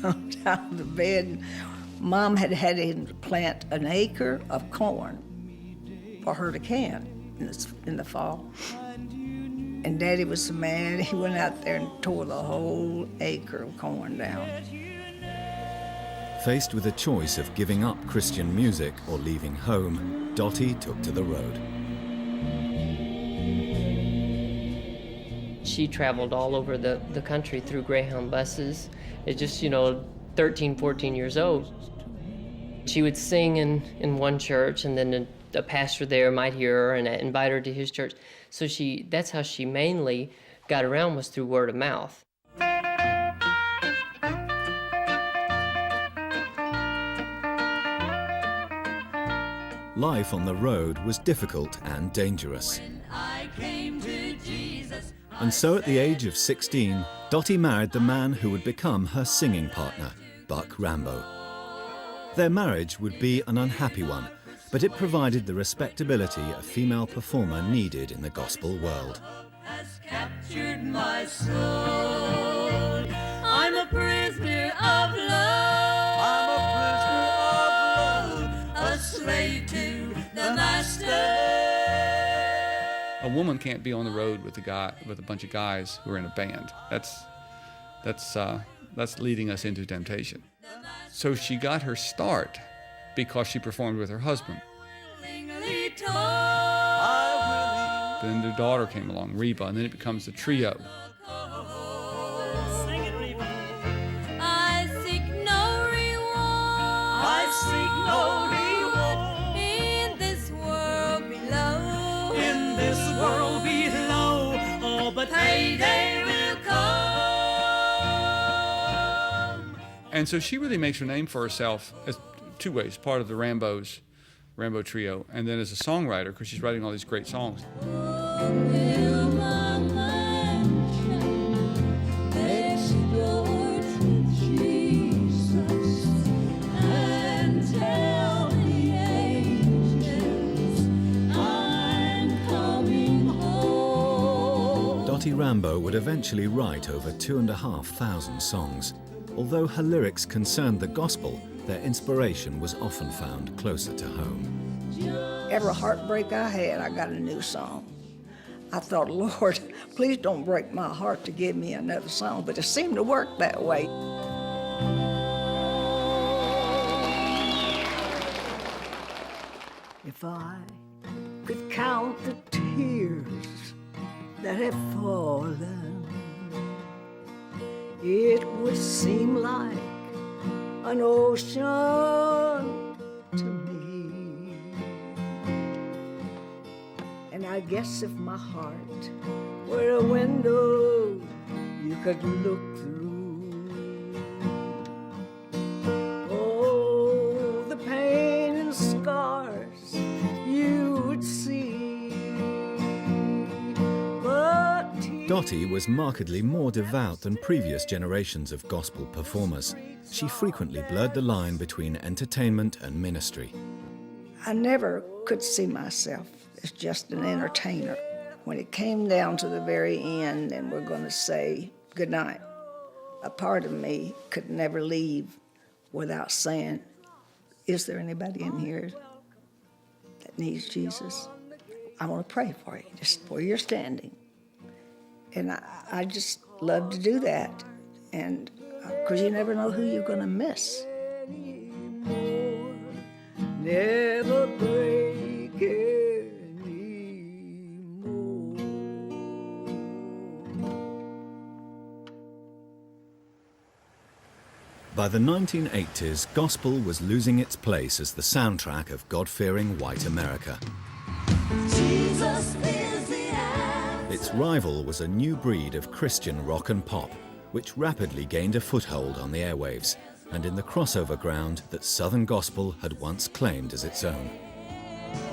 jumped out of the bed. And Mom had him to plant an acre of corn for her to can in the fall. And Daddy was so mad, he went out there and tore the whole acre of corn down. Faced with a choice of giving up Christian music or leaving home, Dottie took to the road. She traveled all over the country through Greyhound buses. It's just, 13, 14 years old. She would sing in one church, and then a pastor there might hear her and invite her to his church. So that's how she mainly got around, was through word of mouth. Life on the road was difficult and dangerous. And so at the age of 16, Dottie married the man who would become her singing partner, Buck Rambo. Their marriage would be an unhappy one, but it provided the respectability a female performer needed in the gospel world. Has captured my soul. I'm a prisoner of love. I'm a prisoner of love. A slave to the master. A woman can't be on the road with a bunch of guys who are in a band. That's leading us into temptation. So she got her start because she performed with her husband. Then their daughter came along, Reba, and then it becomes the trio. Sing it, Reba. I seek no reward. I seek no reward. In this world below. In this world below. Oh, but payday will come. And so she really makes her name for herself as two ways, part of the Rambo trio, and then as a songwriter, because she's writing all these great songs. Dottie Rambo would eventually write over 2,500 songs. Although her lyrics concerned the gospel, their inspiration was often found closer to home. Every heartbreak I had, I got a new song. I thought, Lord, please don't break my heart to give me another song, but it seemed to work that way. If I could count the tears that have fallen, it would seem like an ocean to me. And I guess if my heart were a window you could look through, oh, the pain and scars you would see. Dottie was markedly more devout than previous generations of gospel performers. She frequently blurred the line between entertainment and ministry. I never could see myself as just an entertainer. When it came down to the very end and we're going to say goodnight, a part of me could never leave without saying, is there anybody in here that needs Jesus? I want to pray for you, just where you're standing. And I just love to do that, and because you never know who you're going to miss. Never break anymore. By the 1980s, gospel was losing its place as the soundtrack of God-fearing white America. Jesus is the Its rival was a new breed of Christian rock and pop, which rapidly gained a foothold on the airwaves and in the crossover ground that Southern gospel had once claimed as its own.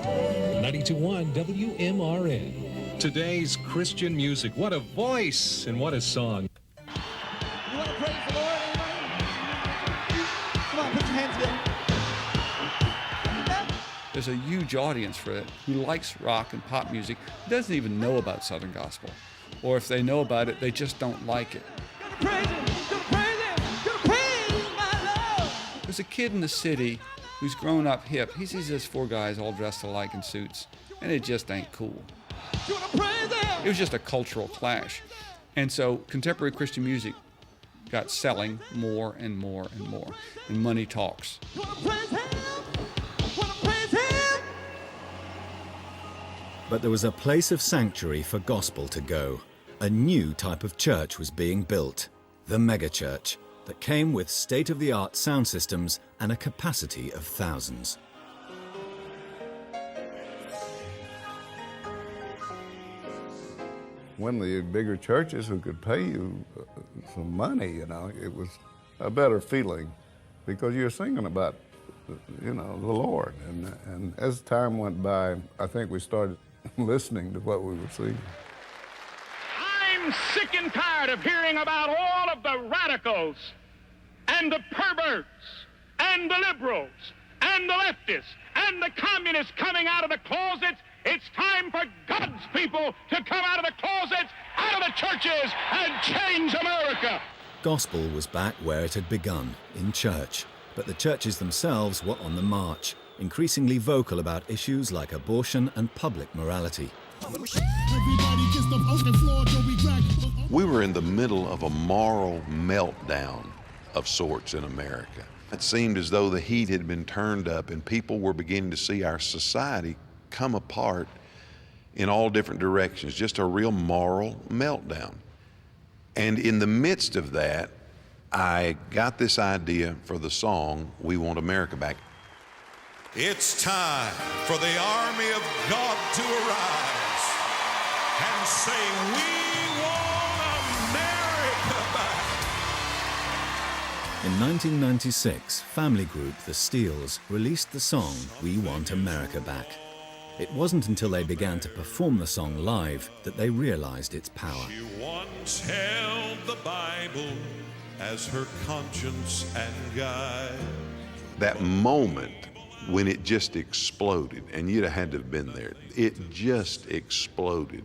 92.1 WMRN. Today's Christian music. What a voice and what a song. You want to praise the Lord, anybody? Come on, put your hands together. There's a huge audience for it who likes rock and pop music, who doesn't even know about Southern gospel. Or if they know about it, they just don't like it. Gonna praise him, gonna praise him, gonna praise There's a kid in the city who's grown up hip. He sees those four guys all dressed alike in suits, and it just ain't cool. It was just a cultural clash. And so contemporary Christian music got selling more and more and more, and money talks. But there was a place of sanctuary for gospel to go. A new type of church was being built, the megachurch, that came with state-of-the-art sound systems and a capacity of thousands. One of the bigger churches who could pay you some money, you know, it was a better feeling because you're singing about, you know, the Lord. And as time went by, I think we started listening to what we were singing. I'm sick and tired of hearing about all of the radicals and the perverts and the liberals and the leftists and the communists coming out of the closets. It's time for God's people to come out of the closets, out of the churches, and change America. Gospel was back where it had begun, in church, but the churches themselves were on the march, increasingly vocal about issues like abortion and public morality. We were in the middle of a moral meltdown of sorts in America. It seemed as though the heat had been turned up and people were beginning to see our society come apart in all different directions, just a real moral meltdown. And in the midst of that, I got this idea for the song, We Want America Back. It's time for the army of God to arise and say, we want America back. In 1996, family group The Steels released the song We Want America Back. It wasn't until they began to perform the song live that they realized its power. She once held the Bible as her conscience and guide. That moment when it just exploded, and you'd have had to have been there, it just exploded.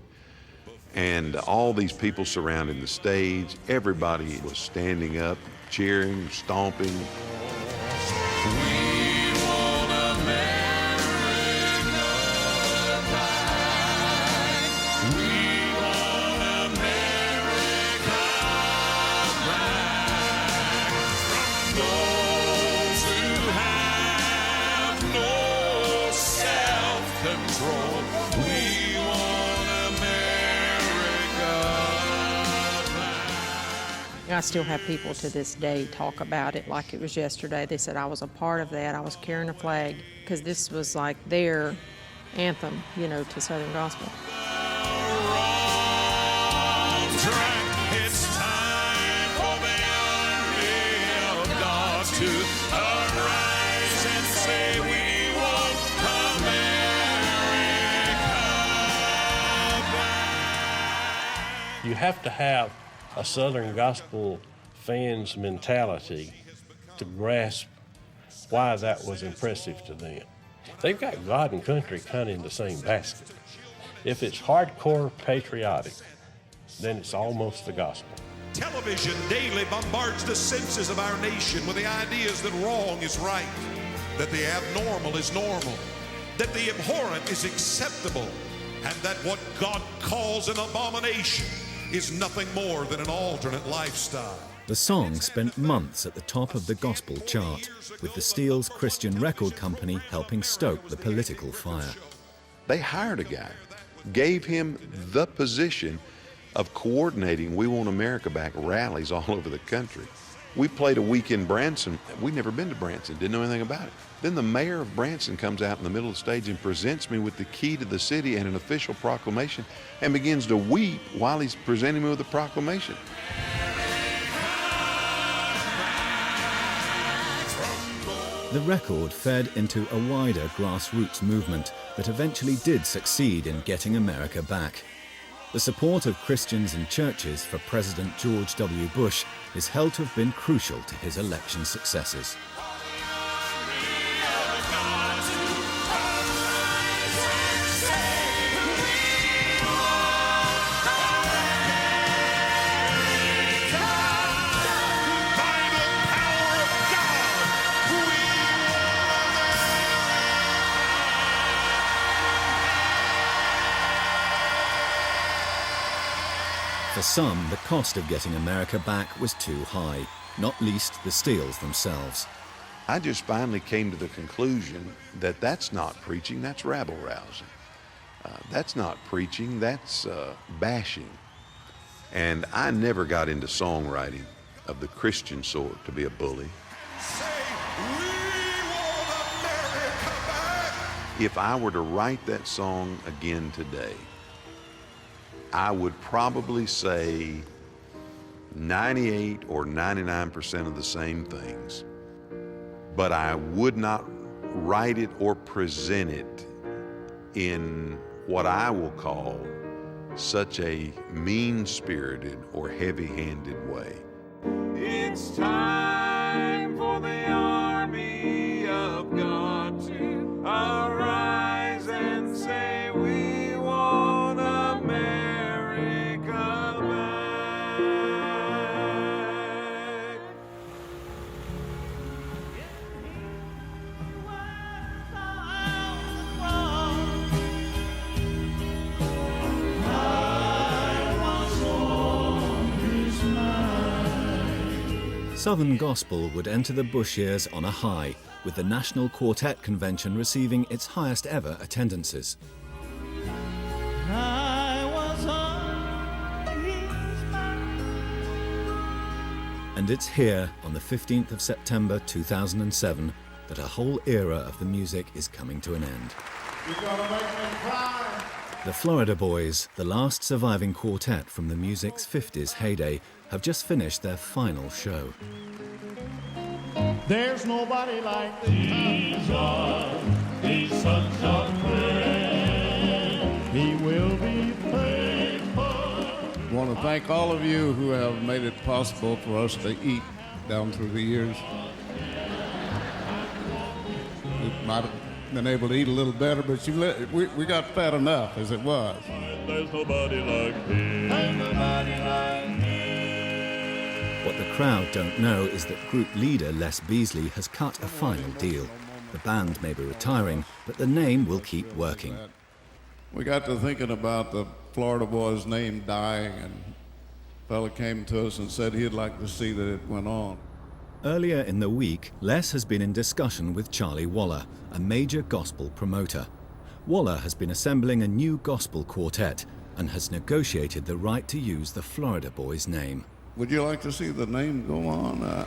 And all these people surrounding the stage, everybody was standing up, cheering, stomping. I still have people to this day talk about it like it was yesterday. They said I was a part of that. I was carrying a flag because this was like their anthem, you know, to Southern gospel. It's time for the army of God to arise and say we want America back. You have to have a Southern gospel fan's mentality to grasp why that was impressive to them. They've got God and country kind of in the same basket. If it's hardcore patriotic, then it's almost the gospel. Television daily bombards the senses of our nation with the ideas that wrong is right, that the abnormal is normal, that the abhorrent is acceptable, and that what God calls an abomination is nothing more than an alternate lifestyle. The song spent months at the top of the gospel chart, with the Steels Christian Record Company helping stoke the political fire. They hired a guy, gave him the position of coordinating We Want America Back rallies all over the country. We played a week in Branson. We'd never been to Branson, didn't know anything about it. Then the mayor of Branson comes out in the middle of the stage and presents me with the key to the city and an official proclamation and begins to weep while he's presenting me with the proclamation. The record fed into a wider grassroots movement that eventually did succeed in getting America back. The support of Christians and churches for President George W. Bush is held to have been crucial to his election successes. some, the cost of getting America back was too high, not least the Steels themselves. I just finally came to the conclusion that that's not preaching, that's rabble-rousing. That's not preaching, that's bashing. And I never got into songwriting of the Christian sort to be a bully. If I were to write that song again today, I would probably say 98 or 99% of the same things, but I would not write it or present it in what I will call such a mean-spirited or heavy-handed way. It's time for the army of God to arise and say, we want America back. Southern gospel would enter the Bush years on a high, with the National Quartet Convention receiving its highest ever attendances. And it's here, on the 15th of September 2007, that a whole era of the music is coming to an end. You're gonna make me cry. The Florida Boys, the last surviving quartet from the music's 50s heyday, have just finished their final show. There's nobody like Jesus. He's such a friend. He will be faithful. I want to thank all of you who have made it possible for us to eat down through the years. We might have been able to eat a little better, but we got fat enough as it was. There's nobody like him. There's nobody like him. What the crowd don't know is that group leader Les Beasley has cut a final deal. The band may be retiring, but the name will keep working. We got to thinking about the Florida Boys' name dying, and a fella came to us and said he'd like to see that it went on. Earlier in the week, Les has been in discussion with Charlie Waller, a major gospel promoter. Waller has been assembling a new gospel quartet and has negotiated the right to use the Florida Boys' name. Would you like to see the name go on?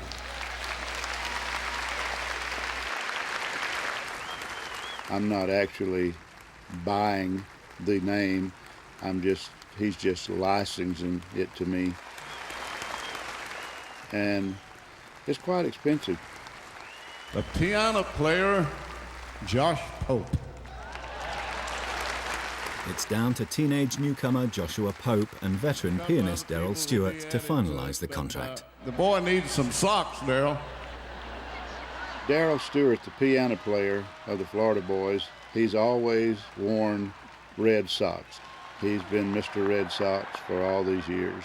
I'm not actually buying the name. He's just licensing it to me. And it's quite expensive. The piano player, Josh Pope. It's down to teenage newcomer Joshua Pope and veteran pianist Daryl Stewart to finalize the contract. The boy needs some socks, Daryl. Daryl Stewart, the piano player of the Florida Boys, he's always worn red socks. He's been Mr. Red Sox for all these years.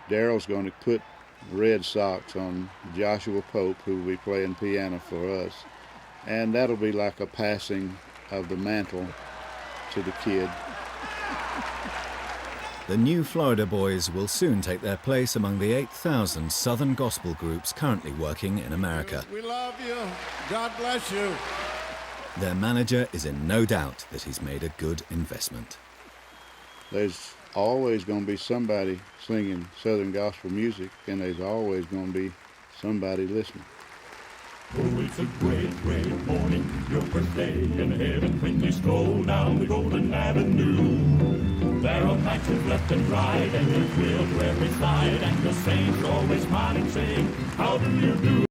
Daryl's going to put red socks on Joshua Pope, who will be playing piano for us, and that'll be like a passing of the mantle to the kid. The new Florida Boys will soon take their place among the 8,000 Southern gospel groups currently working in America. We love you. God bless you. Their manager is in no doubt that he's made a good investment. There's always going to be somebody singing Southern gospel music, and there's always going to be somebody listening. Oh, it's a great, great morning, your birthday in heaven when you stroll down the Golden Avenue. There are matches left and right, and you're thrilled to every side, and the saints always smiling, saying, how do you do?